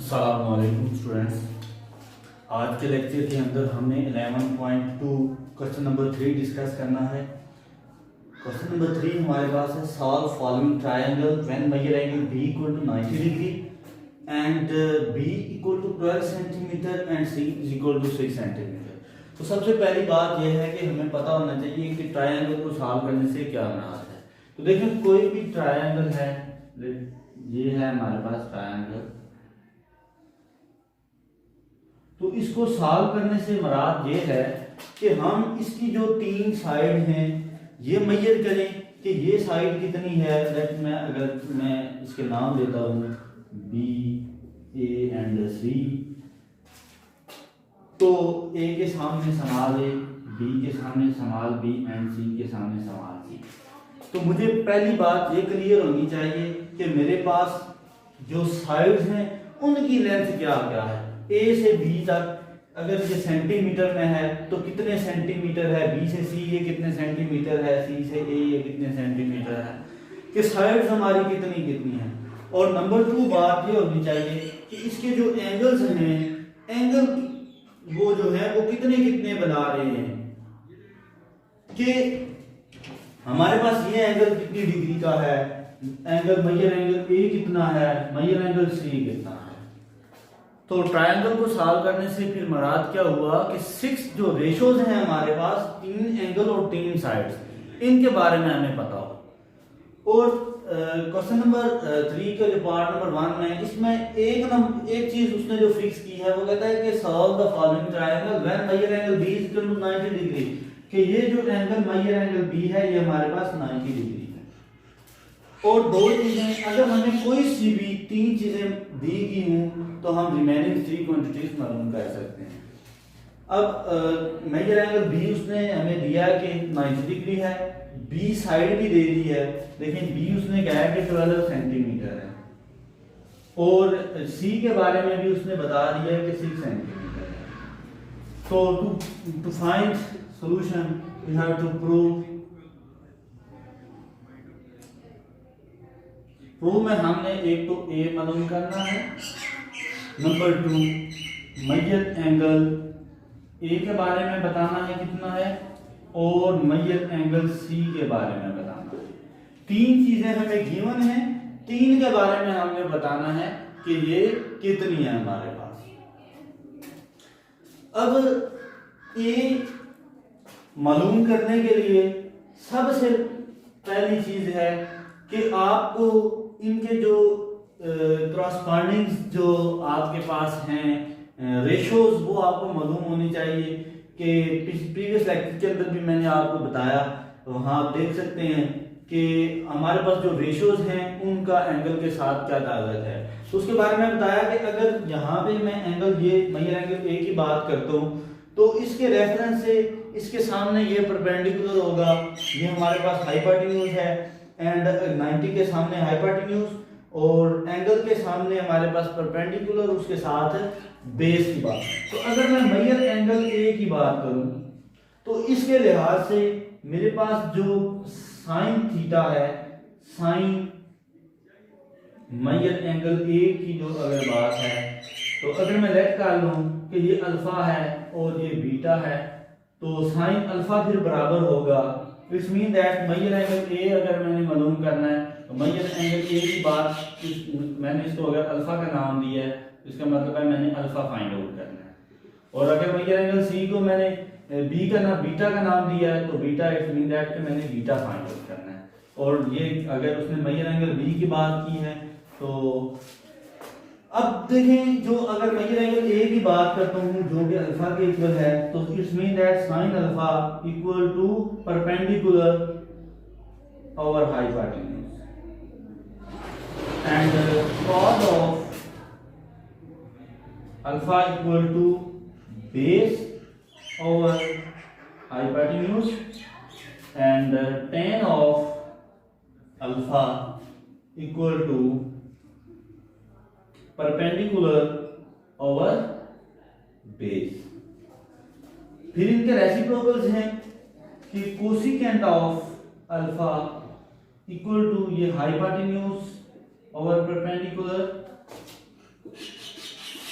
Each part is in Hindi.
अस्सलामुअलैकुम स्टूडेंट्स। आज के लेक्चर के अंदर हमने 11.2 क्वेश्चन नंबर 3 डिस्कस करना है। क्वेश्चन नंबर 3 हमारे पास है, solve following triangle when major angle b equal to 90 degree and b equal to 12 centimetre and c is equal to 6 centimetre. तो सबसे पहली बात यह है कि हमें पता होना चाहिए कि ट्रायंगल को सॉल्व करने से क्या मुराद है। तो देखिए, कोई भी ट्रायंगल है, ये है हमारे पास ट्रायंगल, तो इसको सॉल्व करने से मुराद ये है कि हम इसकी जो तीन साइड हैं ये मेजर करें कि ये साइड कितनी है। अगर मैं इसके नाम देता हूँ B, A एंड C, तो A के सामने समाल A, B के सामने समाल B एंड C के सामने समाल C। तो मुझे पहली बात ये क्लियर होनी चाहिए कि मेरे पास जो साइड्स हैं उनकी लेंथ क्या क्या है। A से B तक अगर ये सेंटीमीटर में है तो कितने सेंटीमीटर है, B से C ये कितने सेंटीमीटर है, C से A ये कितने सेंटीमीटर है, कि साइड्स हमारी कितनी कितनी है। और नंबर 2 बात ये होनी चाहिए कि इसके जो एंगल्स हैं, एंगल वो जो है वो कितने कितने बना रहे हैं, कि हमारे पास ये एंगल कितनी डिग्री का है, एंगल मेजर एंगल A कितना है, मेजर एंगल C कितना है। तो ट्रायंगल को सॉल्व करने से फिर मुराद क्या हुआ कि 6 जो रेशोज हैं हमारे पास, 3 एंगल और 3 साइड्स, इनके बारे में हमें पता हो। और क्वेश्चन नंबर 3 का जो पार्ट नंबर 1 में, इसमें एक चीज उसने जो फिक्स की है वो कहता है कि solve the following triangle when major angle B is equal to 90 degree, कि ये जो एंगल मेजर एंगल B है ये हमारे पास 90 डिग्री है। और दो चीजें, अगर हमें कोई सी भी 3 चीजें दी गई हूं तो हम रिमेनिंग 3 क्वांटिटीज मालूम कर सकते हैं। अब मेजर एंगल B उसने हमें दिया कि 90 डिग्री है, B साइड भी दे दी है, लेकिन B उसने कहा है कि 12 सेंटीमीटर है, और C के बारे में भी उसने बता दिया है कि 6 सेंटीमीटर है। तो to find solution we have to prove में हमने एक तो A मालूम करना है, नंबर 2 मेजर एंगल A के बारे में बताना है कितना है, और मेजर एंगल C के बारे में बताना है। 3 चीजें हमें गिवन है, 3 के बारे में हमने बताना है कि ये कितनी है हमारे पास। अब ये मालूम करने के लिए सबसे पहली चीज है कि आपको इनके जो क्रॉसपॉन्डिंग जो आपके पास हैं रेशोज, वो आपको मालूम होनी चाहिए। कि प्रीवियस लेक्चर के अंदर भी मैंने आपको बताया, तो वहाँ आप देख सकते हैं कि हमारे पास जो रेशोज हैं उनका एंगल के साथ क्या ताल्लुक है। तो उसके बारे में बताया कि अगर यहाँ पे मैं एंगल ये मेजर एंगल A की बात करता हूँ तो इसके रेफरेंस से इसके सामने ये परपेंडिकुलर होगा, ये हमारे पास हाइपोटेन्यूज है, एंड 90 के सामने हाइपोटेन्यूज, और एंगल के सामने हमारे पास परपेंडिकुलर, उसके साथ बेस की बात। तो अगर मैं मेजर एंगल A की बात करूं तो इसके लिहाज से मेरे पास जो साइन थीटा है, साइन मेजर एंगल A की जो अगर बात है, तो अगर मैं लेट कर लूं कि ये अल्फा है और ये बीटा है, तो साइन अल्फा फिर बराबर होगा, it's mean that major angle A अगर मैंने मालूम करना है तो मेजर एंगल A की बात मैंने इसको अगर अल्फा का नाम दिया है, इसका मतलब है मैंने अल्फा फाइंड आउट करना है। और अगर मेजर एंगल C को मैंने बीटा का नाम दिया है तो बीटा, इट्स मीन दैट कि मैंने बीटा फाइंड आउट करना है। और ये अगर उसने मेजर एंगल B की बात की है, तो अब देखें, जो अगर मेजर एंगल A की बात करता हूं जो कि अल्फा के इक्वल है, तो it's mean that sin alpha equal to perpendicular over hypotenuse, and cos of alpha equal to base over hypotenuse, and tan of alpha equal to perpendicular over base. फिर इनके रेसिप्रोकल्स हैं कि cosecant of alpha equal to ये hypotenuse over perpendicular,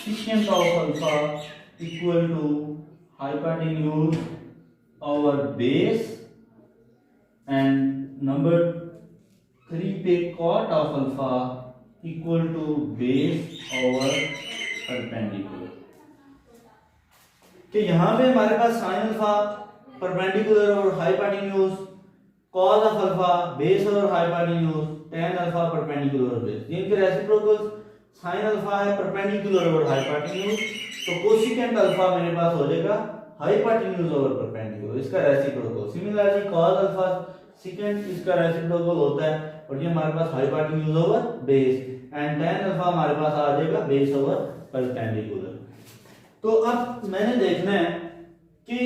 secant of alpha equal to hypotenuse over base, and number 3 पे cot of alpha equal to base over perpendicular। कि यहाँ पे हमारे पास sin अल्फा परपेंडिकुलर और hypotenuse, cos of alpha base और हाइपोटेन्यूज, tan अल्फा परपेंडिकुलर और बेस, जिनके रेसिप्रोकल्स sin अल्फा है परपेंडिकुलर और हाइपोटेन्यूज, तो कोसिकेंट अल्फा मेरे पास हो जाएगा हाइपोटेन्यूज ओवर परपेंडिकुलर, इसका reciprocal. Similarly cos alpha secant इसका रेसिप्रोकल होता है, और ये हमारे पास hypotenuse over base, and tan alpha हमारे पास आ जाएगा बेस ओवर परपेंडिकुलर। तो अब मैंने देखना है कि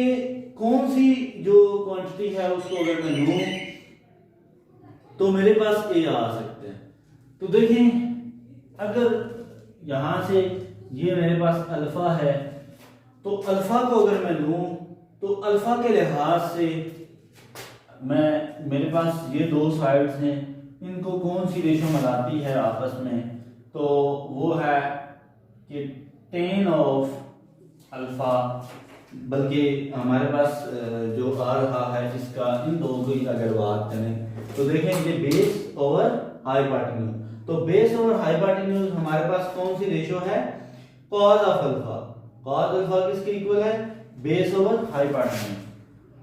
कौन सी जो क्वांटिटी है उसको अगर मैं लूं तो मेरे पास ए आ सकते हैं। तो देखें, अगर यहां से ये मेरे पास अल्फा है, तो अल्फा को अगर मैं लूं तो अल्फा के लिहाज से मेरे पास ये दो साइड्स हैं, इनको कौन सी रेशो मिलाती है आपस में, तो वो है कि tan ऑफ अल्फा, बल्कि हमारे पास जो आ रहा है इसका इन दो की अगर बात करें तो देखें ये बेस ओवर हाइपोटेन्यूज, तो बेस ओवर हाइपोटेन्यूज हमारे पास कौन सी रेशो है, cos of alpha. cos alpha किसके इक्वल है, बेस ओवर हाइपोटेन्यूज।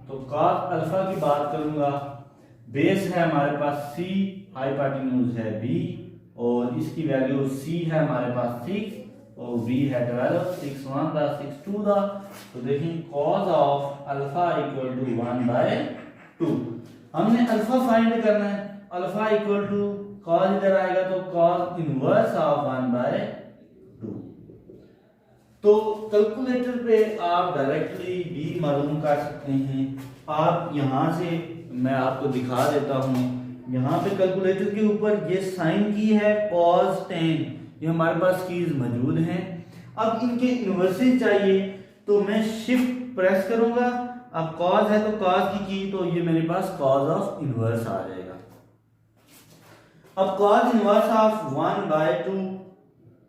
तो cos अल्फा की बात करूंगा, बेस है हमारे पास c, हाइपोटेन्यूज है b, और इसकी वैल्यू c है हमारे पास 6 और b है 12, 6 1 दा 6 2 दा। तो देखिए cos of alpha equal to 1/2। हमने अल्फा फाइंड करना है, अल्फा इक्वल टू cos इधर आएगा तो cos इनवर्स ऑफ 1/2। तो कैलकुलेटर पे आप डायरेक्टली b मालूम कर सकते हैं। आप यहां से मैं आपको दिखा देता हूं, यहाँ पे कैलकुलेटर के ऊपर ये साइन की है cos tan, ये हमारे पास कीज मौजूद हैं। अब इनके इन्वर्सेस चाहिए तो मैं शिफ्ट प्रेस करूंगा, अब cos है तो cos की तो ये मेरे पास cos ऑफ इनवर्स आ जाएगा। अब cos इनवर्स ऑफ 1/2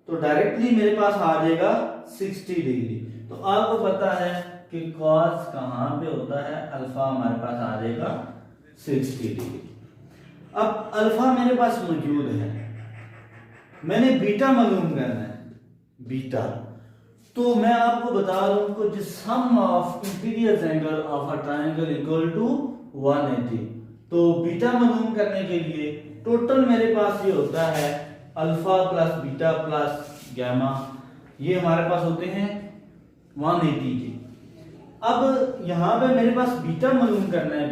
तो डायरेक्टली मेरे पास आ जाएगा 60 डिग्री। तो आपको पता है कि cos कहां पे होता है, अल्फा हमारे पास आ जाएगा 60 डिग्री। अब अल्फा मेरे पास मौजूद है, मैंने बीटा मालूम करना है, बीटा। तो मैं आपको बता रहा हूं कि sum of interior angle of a triangle equal to 180। तो बीटा मालूम करने के लिए टोटल मेरे पास ये होता है alpha plus beta plus gamma, ये हमारे पास होते हैं 180 के। अब यहां पे मेरे पास बीटा मालूम करना है,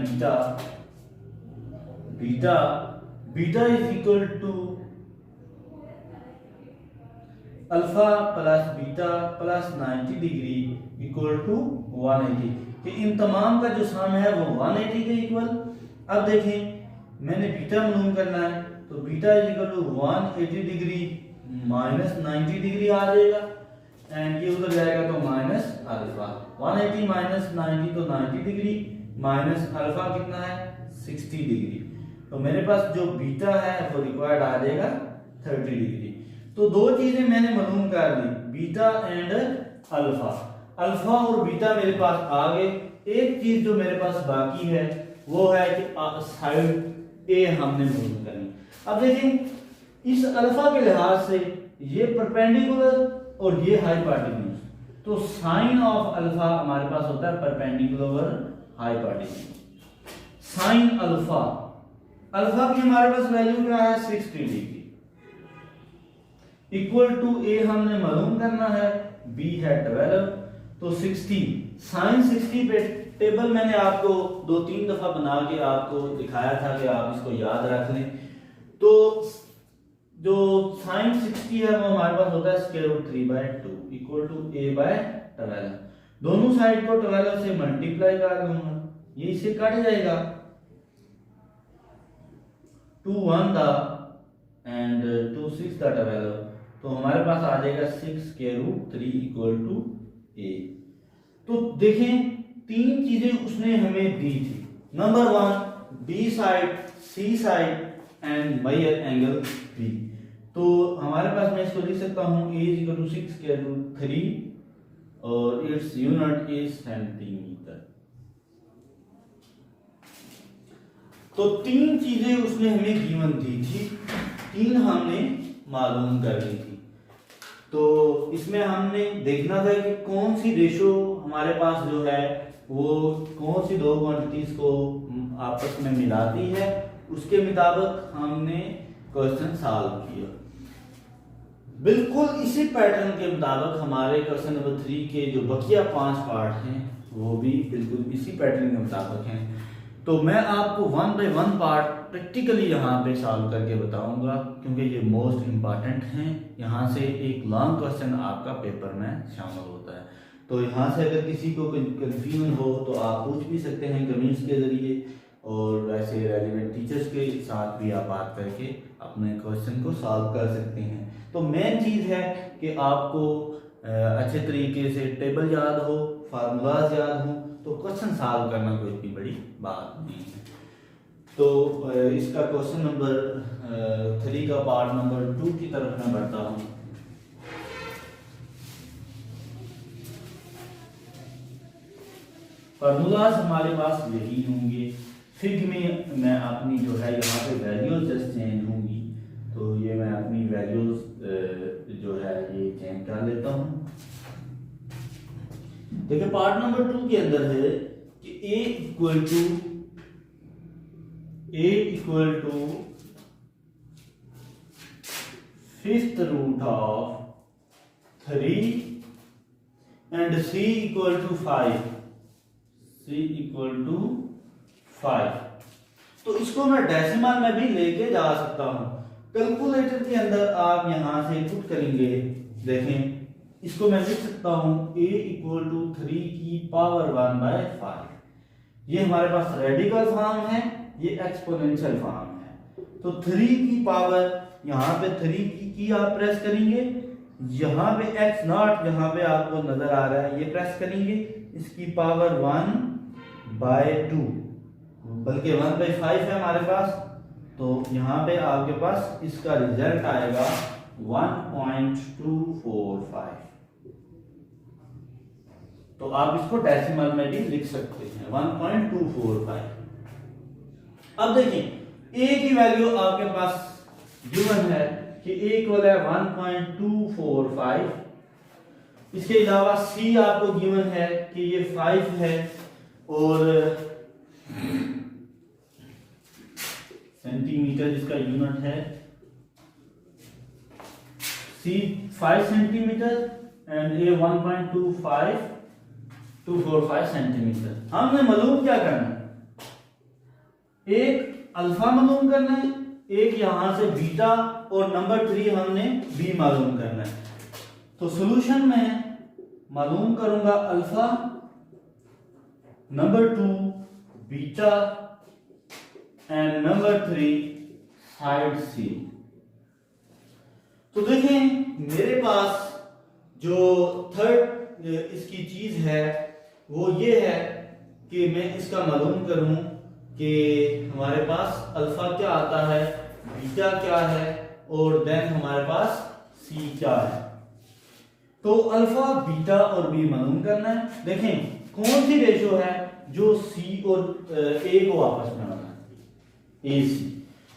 beta is equal to alpha plus beta plus 90 degree equal to 180, कि इन तमाम का जो सम है वो 180 के इक्वल। अब देखें मैंने बीटा मालूम करना है, तो beta is equal to 180 degree minus 90 degree आ जाएगा, एंड ये उधर जाएगा तो माइनस अल्फा। 180 माइनस 90 तो 90 डिग्री, माइनस अल्फा कितना है 60 डिग्री। तो मेरे पास जो बीटा है वो रिक्वायर्ड आ जाएगा 30 डिग्री। तो दो चीजें मैंने मालूम कर ली, बीटा एंड अल्फा। अल्फा और बीटा मेरे पास आ गए। एक चीज जो मेरे पास बाकी है वो है कि साइड ए हमने मालूम करनी। अब देखिए इस अल्फा के लिहाज से ये परपेंडिकुलर और ये हाइपोटेन्यूज, तो साइन ऑफ अल्फा हमारे पास होता है perpendicular hypotenuse. Sine alpha, alpha की हमारे पास वैल्यू क्या है 60 डिग्री, इक्वल टू ए हमने मालूम करना है, बी है 12, तो 60 साइन 60 पे टेबल मैंने आपको 2-3 दफा बना के आपको दिखाया था कि आप इसको याद रख लें। तो जो साइन 60 है वो हमारे पास होता है square root 3/2 equal to a/12। दोनों साइड को 12 से मल्टीप्लाई कर लूंगा, ये इससे कट जाएगा, 2 1 दा एंड 2 6 दा 12, तो हमारे पास आ जाएगा 6 square root 3 equal to a। तो देखें तीन चीजें उसने हमें दी थी, number 1 B side, C side and major angle B. तो हमारे पास मैं इसको लिख सकता हूँ a इज इक्वल टू 6 के रूट 3 और इट्स यूनिट इज सेंटीमीटर। तो तीन चीजें उसने हमें गिवन दी थी, तीन हमने मालूम करनी थी। तो इसमें हमने देखना था कि कौन सी रेशो हमारे पास जो है वो कौन सी दो क्वांटिटीज को आपस में मिलाती है, उसके मुताबिक हमने क्वेश्चन सॉल्व किया। बिल्कुल इसी पैटर्न के मुताबिक हमारे क्वेश्चन नंबर 3 के जो बकिया 5 पार्ट हैं वो भी बिल्कुल इसी पैटर्न के मुताबिक हैं। तो मैं आपको 1 बाय 1 पार्ट प्रैक्टिकली यहाँ पे सॉल्व करके बताऊंगा, क्योंकि ये मोस्ट इम्पॉर्टेंट हैं। यहाँ से एक लॉन्ग क्वेश्चन आपका पेपर में शामिल होता है। तो यहाँ से अगर किसी को कंफ्यूजन हो तो आप पूछ भी सकते हैं कमेंट्स के जरिए, और वैसे रेलिवेंट टीचर्स के साथ भी आप बात करके अपने क्वेश्चन को सॉल्व कर सकते हैं। तो मेन चीज़ है कि आपको अच्छे तरीके से टेबल याद हो, फार्मूलाज याद हो, तो क्वेश्चन सॉल्व करना कोई इतनी बड़ी बात नहीं है। तो इसका क्वेश्चन नंबर 3 का पार्ट नंबर 2 की तरफ मैं बढ़ता हूँ। फार्मूलाज हमारे पास यही होंगे। फिग में मैं अपनी जो है यहाँ पे वैल्यूज जस्ट चेंज होंगी, तो ये मैं अपनी वैल्यूज जो है ये चेंज कर लेता हूँ। देखिए पार्ट नंबर 2 के अंदर है कि a equal to 5th root of 3 and c equal to 5। तो इसको मैं डेसिमल में भी लेके जा सकता हूं। कैलकुलेटर के अंदर आप यहां से पुट करेंगे, देखें इसको मैं लिख सकता हूं a इक्वल टू 3 की पावर 1/5। ये हमारे पास रेडिकल फॉर्म है, ये एक्सपोनेंशियल फॉर्म है। तो 3 की पावर यहाँ पे 3 की आप प्रेस करेंगे, यहाँ पे x नॉट यहाँ पे आपको नजर आ रहा है, ये प्रेस करेंगे, इसकी पावर 1/2, बल्कि 1/5 है हमारे पास। तो यहाँ पे आपके पास इसका रिजल्ट आएगा 1.245। तो आप इसको डेसिमल में भी लिख सकते हैं 1.245। अब देखिए a की वैल्यू आपके पास गिवन है कि a इक्वल है 1.245। इसके अलावा c आपको गिवन है कि ये 5 है, और सेंटीमीटर इसका यूनिट है, c 5 centimetre and a 1.245 centimetre. हमने मालूम क्या करना है, एक अल्फा मालूम करना है, एक यहां से बीटा, और नंबर 3 हमने बी मालूम करना है। तो सॉल्यूशन में मालूम करूंगा alpha, number 2 beta and number 3 side C. तो देखें मेरे पास जो थर्ड इसकी चीज है वो ये है कि मैं इसका मालूम करूं कि हमारे पास अल्फा क्या आता है, बीटा क्या है, और देन हमारे पास सी क्या है। तो अल्फा, बीटा और बी मालूम करना है। देखें कौन सी रेशो है जो सी और ए को आपस में बनाती है, ए सी।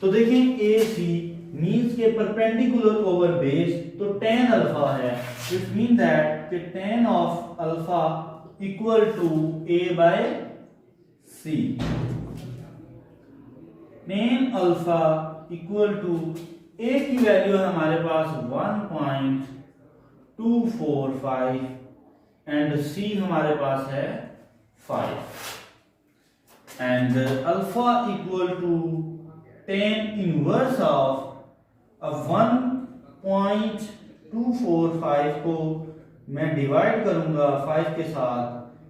तो देखें ए सी मीन्स के परपेंडिकुलर ओवर बेस, तो tan अल्फा है, इट मीन दैट कि tan of alpha equal to a by C. tan alpha equal to a की वैल्यू है हमारे पास 1.245 एंड c हमारे पास है 5 and alpha equal to tan inverse of 1.245 को मैं डिवाइड करूंगा 5 के साथ,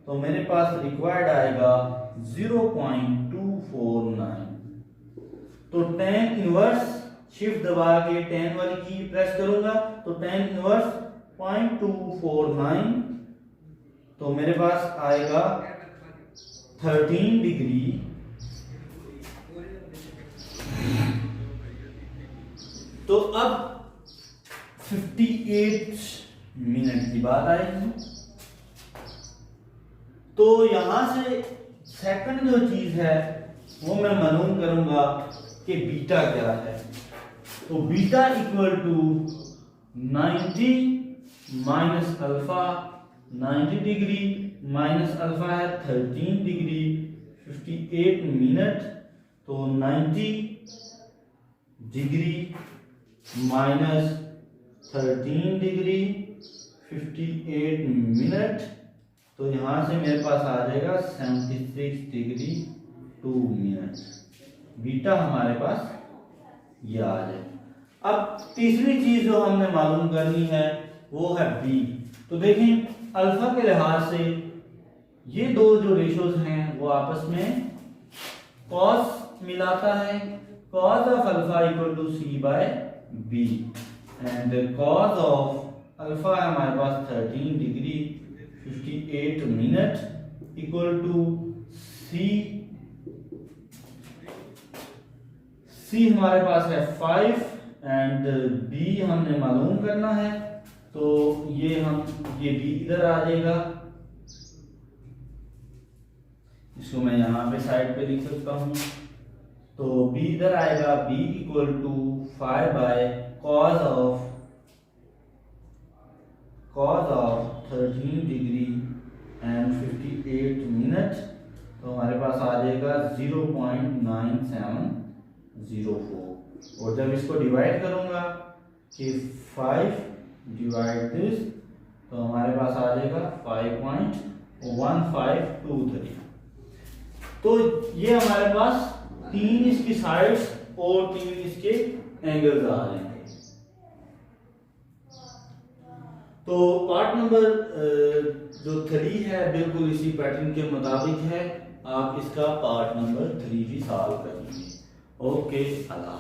तो मेरे पास रिक्वायर्ड आएगा 0.249। तो tan इनवर्स शिफ्ट दबा के tan वाली की प्रेस करूंगा, तो tan इनवर्स 0.249, तो मेरे पास आएगा 13 डिग्री। तो अब 58 मिनट की बात आएगी। तो यहां से सेकंड जो चीज है वो मैं मालूम करूंगा कि बीटा क्या है। तो beta equal to 90 minus alpha, 90 degree minus alpha है 13 डिग्री 58 मिनट। तो 90 डिग्री माइनस 13 डिग्री 58 मिनट, तो यहां से मेरे पास आ जाएगा 76 डिग्री 2 मिनट। बीटा हमारे पास ये आ जाए। अब तीसरी चीज जो हमने मालूम करनी है वो है बी। तो देखें अल्फा के लिहाज से ये दो जो रेशोज हैं वो आपस में कॉस मिलाता है। Cos of alpha equal to C by B and cos of alpha है हमारे पास 13 degree 58 minute equal to C. C हमारे पास है 5 एंड बी हमने मालूम करना है। तो ये बी इधर आ जाएगा, इसको मैं यहां पे साइड पे लिख सकता हूं। तो बी इधर आएगा, B equal to 5 by cos of 13 degree and 58 minute. तो हमारे पास आ जाएगा 0.9704। और जब इसको डिवाइड करूंगा कि 5 डिवाइड दिस, तो हमारे पास आ जाएगा 5.1523। तो ये हमारे पास 3 इसकी साइड्स और 3 इसके एंगल्स आ जाएंगे। तो पार्ट नंबर जो 3 है बिल्कुल इसी पैटर्न के मुताबिक है। आप इसका पार्ट नंबर 3 भी सॉल्व करेंगे। ओके, अल्लाह।